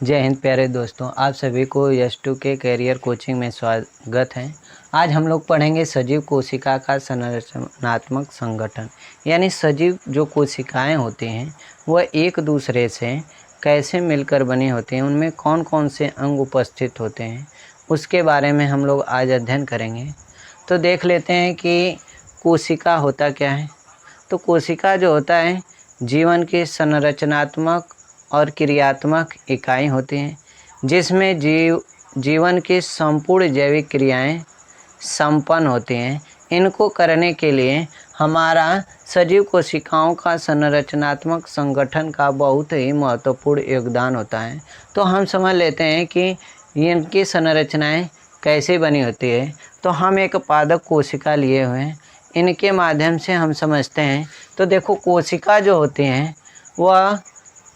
जय हिंद प्यारे दोस्तों, आप सभी को यस2 के कैरियर कोचिंग में स्वागत है। आज हम लोग पढ़ेंगे सजीव कोशिका का संरचनात्मक संगठन। यानी सजीव जो कोशिकाएं होती हैं वह एक दूसरे से कैसे मिलकर बनी होती हैं, उनमें कौन कौन से अंग उपस्थित होते हैं, उसके बारे में हम लोग आज अध्ययन करेंगे। तो देख लेते हैं कि कोशिका होता क्या है। तो कोशिका जो होता है जीवन की संरचनात्मक और क्रियात्मक इकाई होती हैं, जिसमें जीवन की संपूर्ण जैविक क्रियाएं संपन्न होती हैं। इनको करने के लिए हमारा सजीव कोशिकाओं का संरचनात्मक संगठन का बहुत ही महत्वपूर्ण योगदान होता है। तो हम समझ लेते हैं कि इनकी संरचनाएं कैसे बनी होती है। तो हम एक पादप कोशिका लिए हुए हैं, इनके माध्यम से हम समझते हैं। तो देखो, कोशिका जो होती हैं वह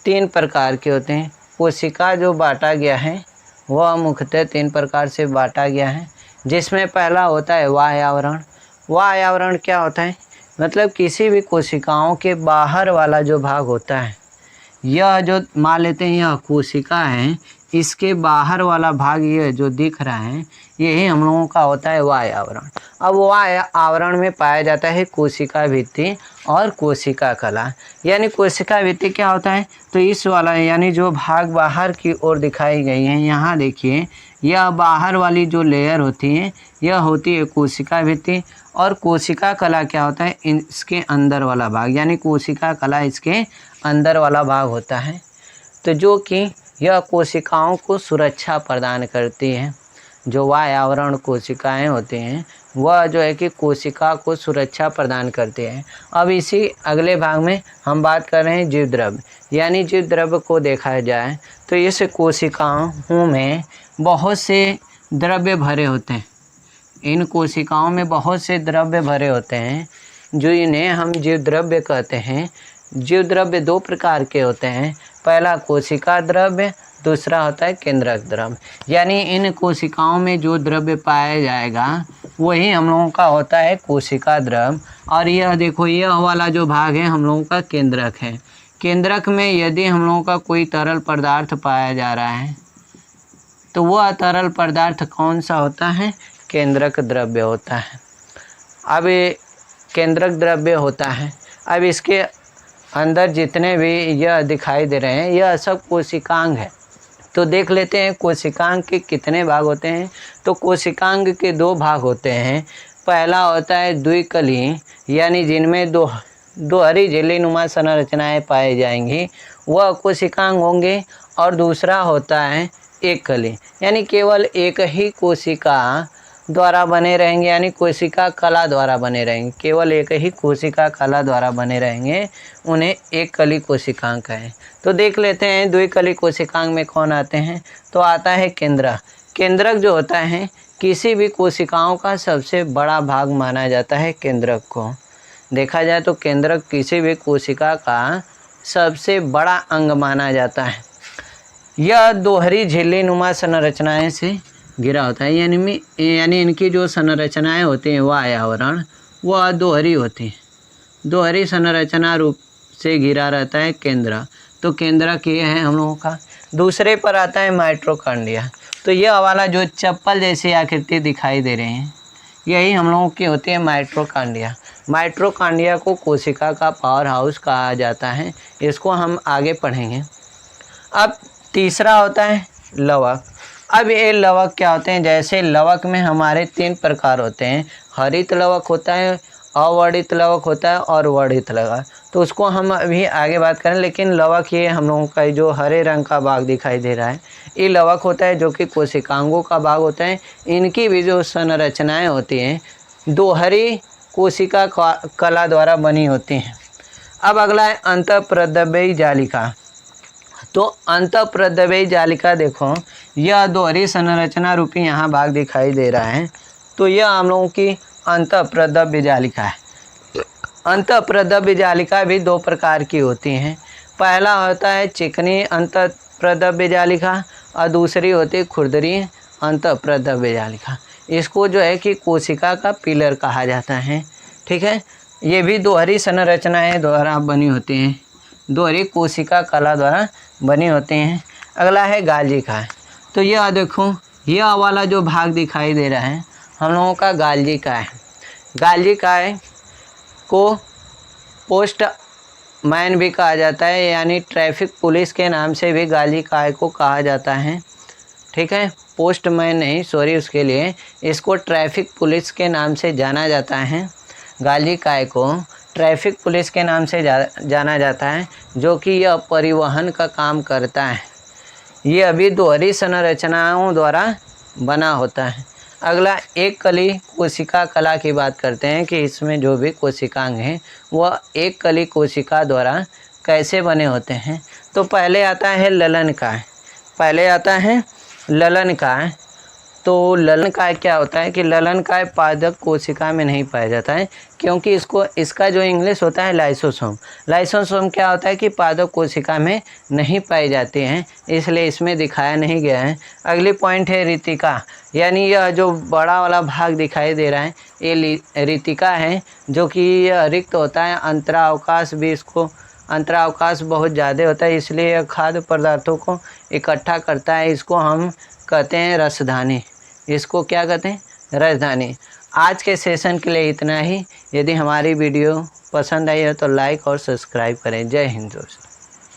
3 प्रकार के होते हैं। कोशिका जो बांटा गया है वह मुख्यतः 3 प्रकार से बांटा गया है, जिसमें पहला होता है बाह्य आवरण। बाह्य आवरण क्या होता है? मतलब किसी भी कोशिकाओं के बाहर वाला जो भाग होता है, यह जो मान लेते हैं यह कोशिका है, इसके बाहर वाला भाग ये जो दिख रहा है यही हम लोगों का होता है बाह्य आवरण। अब बाह्य आवरण में पाया जाता है कोशिका भित्ति और कोशिका कला। यानी कोशिका भित्ति क्या होता है? तो इस वाला यानी जो भाग बाहर की ओर दिखाई गई है, यहाँ देखिए, यह बाहर वाली जो लेयर होती है यह होती है कोशिका भित्ति। और कोशिका कला क्या होता है? इसके अंदर वाला भाग, यानी कोशिका कला इसके अंदर वाला भाग होता है। तो जो कि यह कोशिकाओं को सुरक्षा प्रदान करती है। जो बाह्य आवरण कोशिकाएं होती हैं वह जो है कि कोशिका को सुरक्षा प्रदान करते हैं। अब इसी अगले भाग में हम बात कर रहे हैं जीव द्रव्य। यानी जीव द्रव्य को देखा जाए तो इस कोशिकाओं में बहुत से द्रव्य भरे होते हैं। इन कोशिकाओं में बहुत से द्रव्य भरे होते हैं, जो इन्हें हम जीव द्रव्य कहते हैं। जीव द्रव्य 2 प्रकार के होते हैं। पहला कोशिका द्रव्य, दूसरा होता है केंद्रक द्रव्य। यानी इन कोशिकाओं में जो द्रव्य पाया जाएगा वही हम लोगों का होता है कोशिका द्रव्य। और यह देखो, यह वाला जो भाग है हम लोगों का केंद्रक है। केंद्रक में यदि हम लोगों का कोई तरल पदार्थ पाया जा रहा है तो वह तरल पदार्थ कौन सा होता है? केंद्रक द्रव्य होता है। अब केंद्रक द्रव्य होता है। अब इसके अंदर जितने भी यह दिखाई दे रहे हैं यह सब कोशिकांग है। तो देख लेते हैं कोशिकांग के कितने भाग होते हैं। तो कोशिकांग के 2 भाग होते हैं। पहला होता है द्विकली, यानी जिनमें दोहरी झिल्ली नुमा संरचनाएं पाई जाएंगी वह कोशिकांग होंगे। और दूसरा होता है एक कली, यानी केवल एक ही कोशिका द्वारा बने रहेंगे, यानी कोशिका कला द्वारा बने रहेंगे। केवल एक ही कोशिका कला द्वारा बने रहेंगे, उन्हें एक कली कोशिकांग कहें। तो देख लेते हैं द्विकली कोशिकांग में कौन आते हैं। तो आता है केंद्रक। केंद्रक जो होता है किसी भी कोशिकाओं का सबसे बड़ा भाग माना जाता है केंद्रक को। देखा जाए तो केंद्रक किसी भी कोशिका का सबसे बड़ा अंग माना जाता है। यह दोहरी झिल्ली नुमा संरचनाएं से घिरा होता है। यानी इनकी जो संरचनाएं होती हैं बाह्य आवरण वह दोहरी होती है। दोहरी संरचना रूप से घिरा रहता है केंद्रक। तो केंद्रक ये है हम लोगों का। दूसरे पर आता है माइटोकॉन्ड्रिया। तो यह वाला जो चप्पल जैसी आकृति दिखाई दे रही है यही हम लोगों की होती है माइटोकॉन्ड्रिया। माइटोकॉन्ड्रिया को कोशिका का पावर हाउस कहा जाता है। इसको हम आगे पढ़ेंगे। अब तीसरा होता है लवक। अब ये लवक क्या होते हैं? जैसे लवक में हमारे 3 प्रकार होते हैं। हरित लवक होता है, अवर्णित लवक होता है और वर्णित लवक। तो उसको हम अभी आगे बात करें। लेकिन लवक ये हम लोगों का जो हरे रंग का भाग दिखाई दे रहा है ये लवक होता है, जो कि कोशिकांगों का भाग होता है। इनकी भी जो संरचनाएं होती हैं दोहरी कोशिका कला द्वारा बनी होती हैं। अब अगला है अंतःप्रद्रव्यी जालिका। तो अंतःप्रद्रव्यी जालिका देखो, यह दोहरी संरचना रूपी यहाँ भाग दिखाई दे रहा है। तो यह हम लोगों की अंतःप्रद्रव्य जालिका है। अंतःप्रद्रव्य जालिका भी 2 प्रकार की होती हैं। पहला होता है चिकनी अंतःप्रद्रव्य जालिका और दूसरी होती है खुरदरी अंतःप्रद्रव्य जालिका। इसको जो है कि कोशिका का पिलर कहा जाता है। ठीक है, ये भी दोहरी संरचनाएं द्वारा बनी होती हैं, दोहरी कोशिका कला द्वारा बनी होती हैं। अगला है गालजिकाएँ। तो यह देखो, यह वाला जो भाग दिखाई दे रहा है हम लोगों का गालजिकाएँ है। गालजिकाएँ को पोस्ट मैन भी कहा जाता है, यानी ट्रैफिक पुलिस के नाम से भी गालजिकाएँ को कहा जाता है। ठीक है, पोस्टमैन नहीं, सॉरी उसके लिए, इसको ट्रैफिक पुलिस के नाम से जाना जाता है। गालजिकाएँ को ट्रैफिक पुलिस के नाम से जाना जाता है, जो कि यह परिवहन का काम करता है। ये अभी दोहरी संरचनाओं द्वारा बना होता है। अगला एक कली कोशिका कला की बात करते हैं कि इसमें जो भी कोशिकांग हैं वह एक कली कोशिका द्वारा कैसे बने होते हैं। तो पहले आता है ललनकाय। ललनकाय। तो ललनकाय क्या होता है कि ललनकाय पादप कोशिका में नहीं पाया जाता है, क्योंकि इसका जो इंग्लिश होता है लाइसोसोम। लाइसोसोम क्या होता है कि पादप कोशिका में नहीं पाई जाती हैं, इसलिए इसमें दिखाया नहीं गया है। अगली पॉइंट है ऋतिका, यानी यह जो बड़ा वाला भाग दिखाई दे रहा है ये ऋतिका है, जो कि यह रिक्त होता है। अंतरावकाश भी, इसको अंतरावकाश बहुत ज़्यादा होता है, इसलिए यह खाद्य पदार्थों को इकट्ठा करता है। इसको हम कहते हैं रसधानी। इसको क्या कहते हैं? रसधानी। आज के सेशन के लिए इतना ही। यदि हमारी वीडियो पसंद आई है तो लाइक और सब्सक्राइब करें। जय हिंद दोस्तों।